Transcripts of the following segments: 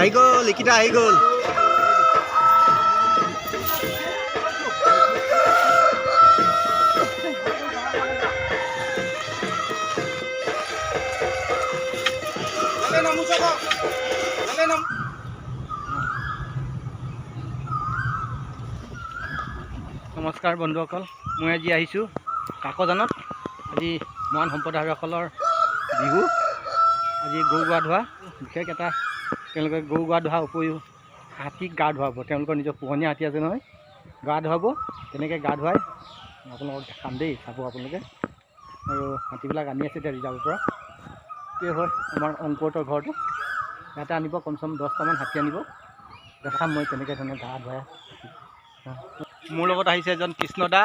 আহি গ'ল এইকেইটা আহি গ'ল নমস্কাৰ বন্ধুসকল মই আজি আহিছোঁ কাকজানত আজি মৰাণ সম্প্ৰদায়সকলৰ বিহু আজি গৰু গা ধোৱা বিশেষ এটা তেওঁলোকে গৰু গা ধোৱাৰ উপৰিও হাতীক গা ধুৱাব তেওঁলোকৰ নিজৰ পোহনীয়া হাতী আছে নহয় গা ধুৱাব তেনেকৈ গা ধুৱাই আপোনালোকক দেখাম দেই চাব আপোনালোকে আৰু হাতীবিলাক আনি আছে এতিয়া ৰিজাৰ্ভৰ পৰা এইটোৱে হয় আমাৰ অংকুৰহঁতৰ ঘৰটো ইয়াতে আনিব কমচে কম 10টামান হাতী আনিব দেখাম মই তেনেকৈ ধৰণে গা ধুৱাই মোৰ লগত আহিছে এজন কৃষ্ণদা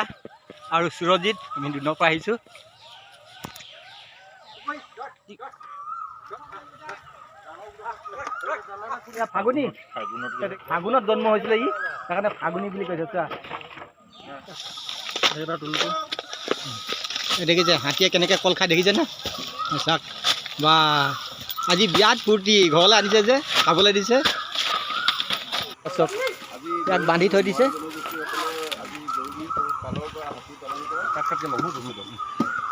আৰু সুৰজিত আমি দুনৰ পৰা আহিছোঁ ফাগুনি ফাগুনত জন্ম হৈছিলে ই সেইকাৰণে ফাগুনি বুলি কৈছে দেখিছে হাতীয়ে কেনেকৈ কল খাই দেখিছে না চাওক বা আজি বিয়াত ফূৰ্তি ঘৰলৈ আনিছে যে খাবলৈ দিছে চাওক ইয়াত বান্ধি থৈ দিছে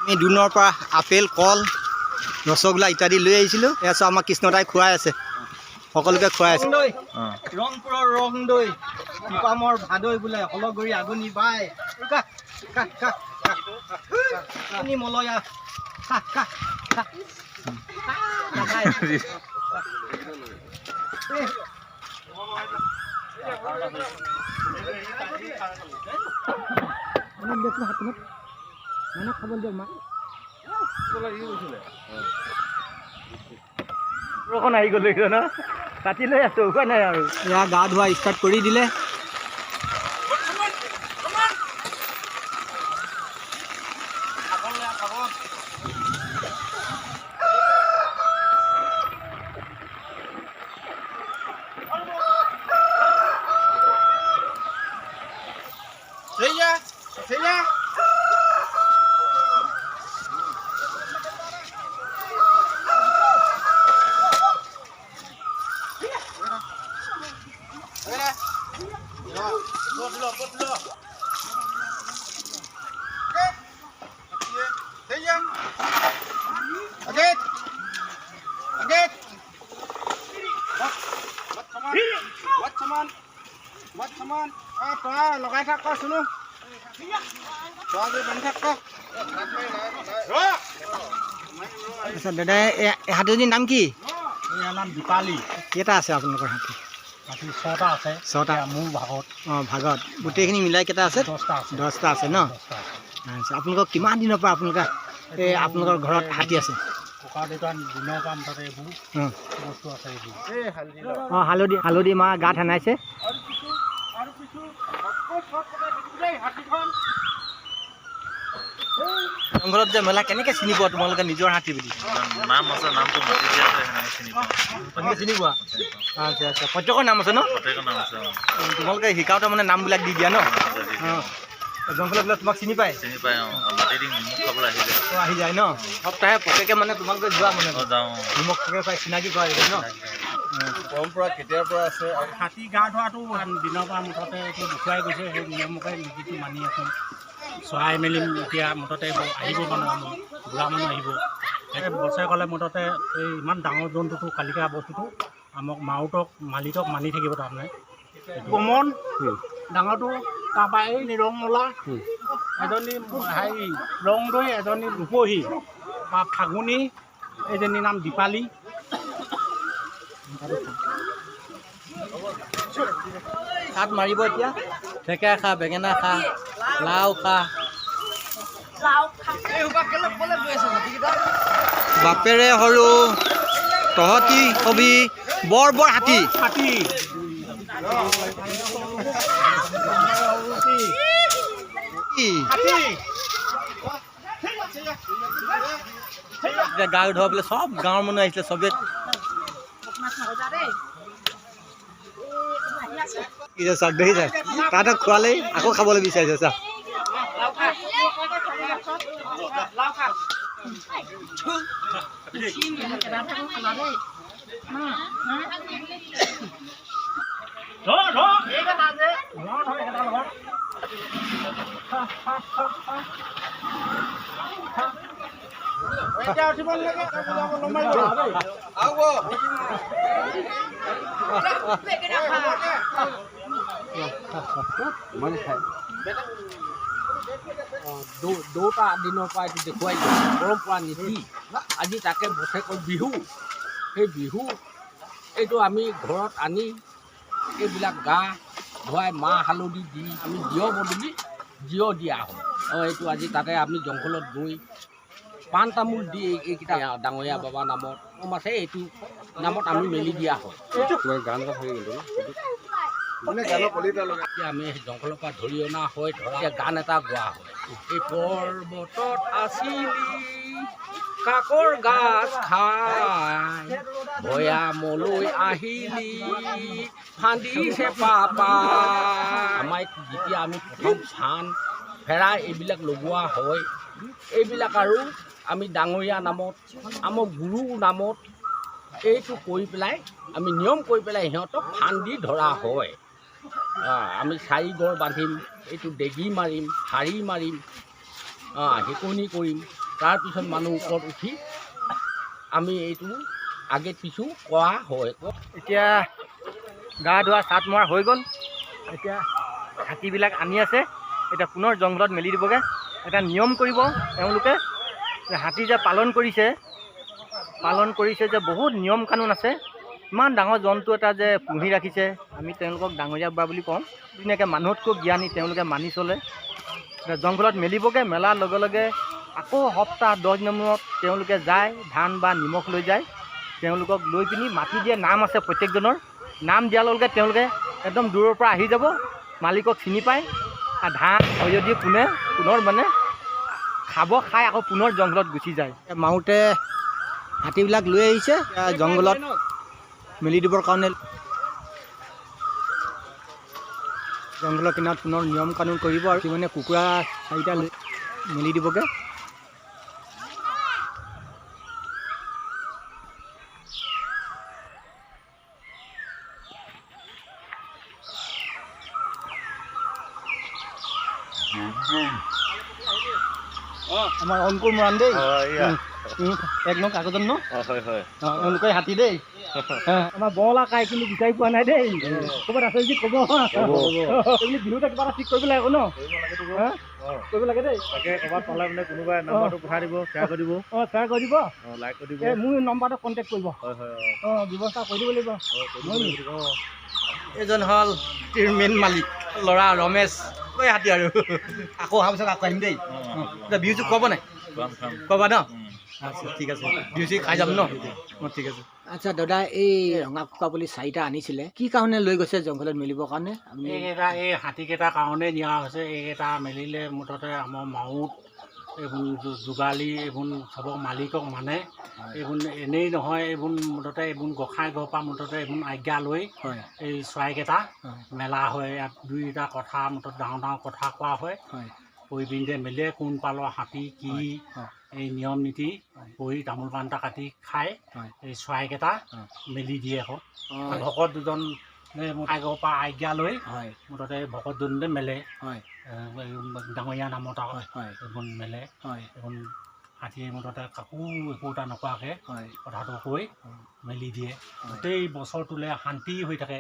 আমি দুনৰ পৰা আপেল কল ৰসগোল্লা ইত্যাদি লৈ আহিছিলোঁ এয়া চব আমাক কৃষ্ণদাই খুৱাই আছে সকলোকে খুৱাই আছে ৰংপুৰৰ ৰং দৈ টিপামৰ ভাদৈ বোলে হলগুৰি আগুনি বাই মলয়া মানে খাবলৈ দিয়ক মা বৰষুণ আহি গ'ল ন কাটি লৈ আছোঁ উপায় নাই আৰু ইয়াৰ গা ধোৱা ষ্টাৰ্ট কৰি দিলে লগাই থাক শুনো দাদা হাতীজনীৰ নাম কি ইয়াৰ নাম দীপালী কেইটা আছে আপোনালোকৰ হাতী হাতী 6টা আছে 6টা মোৰ ভাগত ভাগত গোটেইখিনি মিলাই কেইটা আছে 10টা আছে ন আচ্ছা আপোনালোকক কিমান দিনৰ পৰা আপোনালোকৰ ঘৰত হাতী আছে হালধি মা গাত সানাইছে জংঘলত যে মেলা কেনেকৈ চিনি পোৱা তোমালোকে নিজৰ হাতী বুলি নাম আছে নামটো চিনি পোৱা আচ্ছা আচ্ছা প্ৰত্যেকৰ নাম আছে ন তোমালোকে শিকাওঁতে মানে নামবিলাক দি দিয়া ন জংঘলত বোলে তোমাক চিনি পায় আহি যায় ন সপ্তাহে প্ৰত্যেকে মানে তোমালোকে যোৱা মানে নিমখ থাকে পাই চিনাকি কৰা যায় ন পৰম্পৰা কেতিয়াৰ পৰা আছে হাতী গা ধোৱাটো দিনৰ পৰা মুঠতে এইটো দেখুৱাই গৈছে সেই নিয়মকে নীতিটো মানি আছোঁ চৰাই মেলি এতিয়া মুঠতে আহিব মানুহ বুঢ়া মানুহ আহিব সেই বছৰেকলে মুঠতে এই ইমান ডাঙৰ জন্তুটো কালিকা বস্তুটো আমাক মালিকক মানি থাকিব তাৰমানে কমন ডাঙৰটো তাৰপৰা এই নিৰংমলা এজনী হেৰি ৰং দৈ এজনী ৰূপহী বা ফাগুনি এইজনীৰ নাম দীপালী হাত মাৰিব এতিয়া ঢেকীয়া খা বেঙেনা খা লাও খা বাপেৰে সৰু তহঁতি হবি বৰ বৰ হাতী গা ধোৱাবলৈ চব গাঁৱৰ মানুহ আহিছিলে চবে চাওক দেখিছে তাহাঁতক খোৱালেই আকৌ খাবলৈ বিচাৰিছে চাওক দুটা দিনৰ পৰা এইটো দেখুৱাই দিওঁ পৰম্পৰা নীতি আজি তাকে বছেকৰ বিহু সেই বিহু এইটো আমি ঘৰত আনি এইবিলাক গা ধুৱাই মাহ হালধি দি আমি জীৱ বদলি জীৱ দিয়া হয় এইটো আজি তাতে আমি জংঘলত গৈ পাণ তামোল দি এইকেইটা ডাঙৰীয়া বাবা নামত আছে এইটো নামত আমি মেলি দিয়া হয় গান এটা থাকি গ'ল আমি জংঘলৰ পৰা ধৰি অনা হয় ধৰা গান এটা গোৱা হয় এই পৰ্বতত আছিলি কাকৰ গাছ খাই ভৈয়ামলৈ আহিলি ফান্দিছে পাপা আমাৰ যেতিয়া আমি প্ৰথম চান ফেৰা এইবিলাক লগোৱা হয় এইবিলাক আৰু আমি ডাঙৰীয়া নামত আমাৰ গুৰুৰ নামত এইটো কৰি পেলাই আমি নিয়ম কৰি পেলাই সিহঁতক ফান্দি ধৰা হয় আমি চাৰিগড় বান্ধিম এইটো ডেগি মাৰিম শাৰী মাৰিম হেকনি কৰিম তাৰপিছত মানুহ ওপৰত উঠি আমি এইটো আগে পিছো কৰা হয় এতিয়া গা ধোৱা চাট মৰা হৈ গ'ল এতিয়া হাতীবিলাক আনি আছে এতিয়া পুনৰ জংঘলত মেলি দিবগৈ এটা নিয়ম কৰিব তেওঁলোকে হাতী যে পালন কৰিছে যে বহুত নিয়ম কানুন আছে ইমান ডাঙৰ জন্তু এটা যে পুহি ৰাখিছে আমি তেওঁলোকক ডাঙৰীয়া বা বুলি কওঁ ধুনীয়াকৈ মানুহতকৈ জ্ঞানী তেওঁলোকে মানি চলে জংঘলত মেলিবগৈ মেলাৰ লগে লগে আকৌ সপ্তাহ 10 দিনৰ মূৰত তেওঁলোকে যায় ধান বা নিমখ লৈ যায় তেওঁলোকক লৈ পিনি মাটি দিয়ে নাম আছে প্ৰত্যেকজনৰ নাম দিয়াৰ লগে তেওঁলোকে একদম দূৰৰ পৰা আহি যাব মালিকক চিনি পায় আৰু ধান যদি পুনৰ মানে খাব খাই আকৌ পুনৰ জংঘলত গুচি যায় মাউতে হাতীবিলাক লৈ আহিছে জংঘলত মেলি দিবৰ কাৰণে জংঘলৰ কিনাৰত পুনৰ নিয়ম কানুন কৰিব আৰু মানে কুকুৰা 4টা মেলি দিবগৈ আমাৰ অংকুৰ মৰাণ দেই 1 নং কাকজন ন এওঁলোকে হাতী দেই আমাৰ বৰলা কাই কিন্তু বিচাৰি পোৱা নাই দেই ক'ৰবাত আছে যদি ক'ব বিহুতে কিবা এটা ঠিক কৰিব লাগে ন কৰিব লাগে দেই তাকে ক'ৰবাত পালে মানে কোনোবাই নাম্বাৰটো পঠাই দিব শ্বেয়াৰ কৰি দিব শ্বেয়াৰ কৰি দিব লাইক কৰি দিব মোৰ নম্বৰটো কণ্টেক্ট কৰিব ব্যৱস্থা কৰি দিব লাগিব এইজন হ'ল মেইন মালিক ল'ৰা ৰমেশ কৈ হাতী আৰু আকৌ অহাৰ পিছত আকৌ আহিম দেই বিহু চুক ক'ব নাই ক'বা ন আচ্ছা ঠিক আছে বিহু চুক খাই যাম ন ঠিক আছে আচ্ছা দাদা এই ৰঙা কুকুৰা বুলি 4টা আনিছিলে কি কাৰণে লৈ গৈছে জংঘলত মেলিবৰ কাৰণে এইকেইটা এই হাতীকেইটাৰ কাৰণে নিয়া হৈছে এইকেইটা মেলিলে মুঠতে আমাৰ মাউত এইবোৰ যোগালী এইবোৰ চবৰ মালিকক মানে এইবোৰ এনেই নহয় এইবোৰ মুঠতে এইবোৰ গোঁসাই ঘৰৰ পৰা মুঠতে এইবোৰ আজ্ঞা লৈ এই চৰাইকেইটা মেলা হয় ইয়াত 2টা কথা মুঠতে ডাঙৰ ডাঙৰ কথা কোৱা হয় কৈ পিনে মেলে কোন পালৰ হাতী কি এই নিয়ম নীতি কৰি তামোল পাণ এটা কাটি খাই এই চৰাইকেইটা মেলি দিয়ে আকৌ ভকত দুজন আগৰ পৰা আজ্ঞা লৈ মুঠতে ভকত দুজনে মেলে ডাঙৰীয়া নামত এইবোৰ মেলে এইবোৰ হাতীয়ে মুঠতে কাকো একো এটা নোকোৱাকৈ কথাটো কৈ মেলি দিয়ে গোটেই বছৰটোলৈ শান্তি হৈ থাকে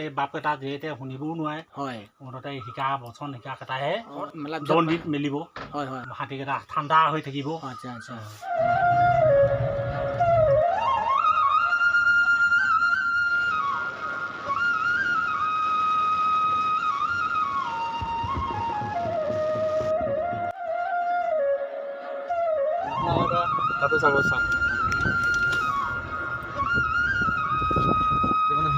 এই বাপকেইটা যিহেতু শুনিবও নোৱাৰে মুঠতে শিকা বচন শিকা কেইটাহে দণ্ডিত মেলিব হাতীকেইটা ঠাণ্ডা হৈ থাকিব আচ্ছা আচ্ছা Satu sama-sama. Gimana?